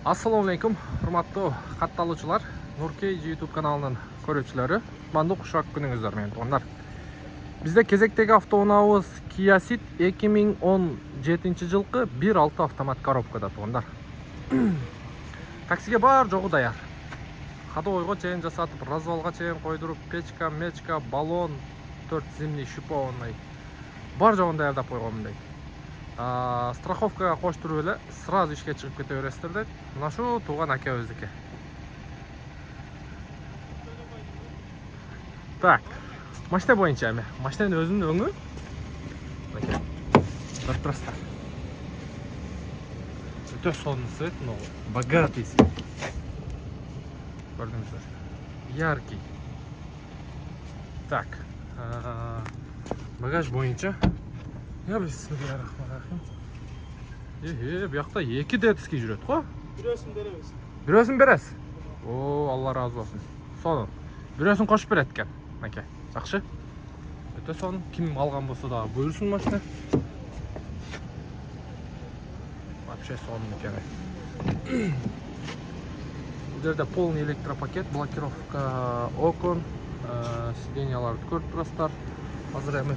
Assalamu alaikum, hurmatli qattalochilar. Nurkey YouTube kanalının ko'ruvchilari. Manda xushvaqt kuningizlar men to'g'rilar. Bizde kezekteki avtounavız Kia Ceed 2017 жылғы 1.6 avtomat коробкада to'g'rilar. Taksiga бар жоғы dayar. Ходовойға чейин жасатып, развалға чейин қойдырып, печка, мечка, баллон, 4 зимний шипованный бар жоғын даярдап қойғанмын дейді. Страховкаға қоштырып эле сразу ишке чыгып кете бересиздер дейт. Мына шу тууган акебиздики. Так, машина боюнча эми. Машинанын өзүнүн өңү. Көрүп турасыздар. Өтө сонун цвет, но богатый. Көрдүңүздөр. Яркий. Так, багаж боюнча я бисмиллахиррахманиррахим. Бияқта 2 детский жүрөт го? Бирөөсүн беребиз. Бирөөсүн бересиз? О, Алла разы болсун. Сонун. Бирөөсүн кошуп берет экен. Маке, жакшы. Өтө сонун. Ким алган болсо да буйрсун машина. Вообще сонун экен. Бул жерде полный электропакет, блокировка окон, сиденьяларды көрүп турасыздар. Азыр эми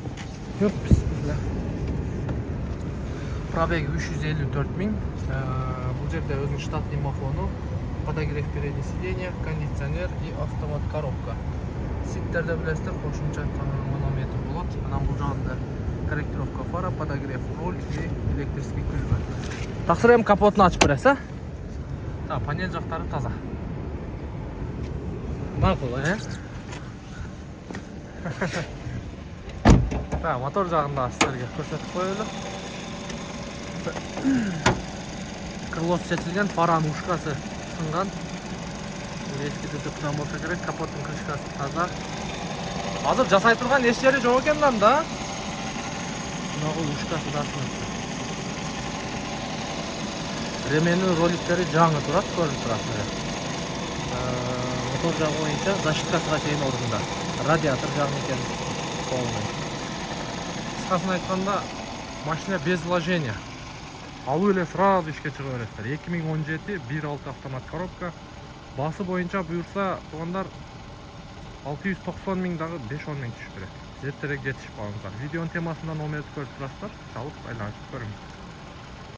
пробеги 354 000. Бұл жерде өзінің штатный мафону, подогрев переднее сиденье, кондиционер и автомат коробка. Ситтерде білесіздер, қошымша манометр болады. Анан бұл жағында корректировка фара, подогрев руль и электрический ключ. Тақсыр эми капотын ачып бересіз, а? Да, панель жақтары таза. Мақұл, Да, мотор жағында сіздерге көрсетіп қойылды. Крылосы чечилген, фаранын ушкасы сынган. Эски түтүктөн болсо керек, капоттун крышкасы таза. Азыр жасай турган эч жери жок экен да. Мына ушкасы да сынып. Ременин роликтери жаңы турат, көрүнүп турат. Мотор жагы боюнча защиткасыга чейин ордунда. Радиатор жагы экен полный. Кыскасын айтканда, машина без вложения. Алуу эле сразу ишке чыга бересиздер. 2017 1.6 автомат коробка. Басы боюнча буюрса, туугандар 690 000 дагы 5-10 000 түшүп берет. Жеттерек жетишип алыңыздар. Видеонун темасында номерди көрүп турасыздар. Чалып айланышып көрүңүздөр.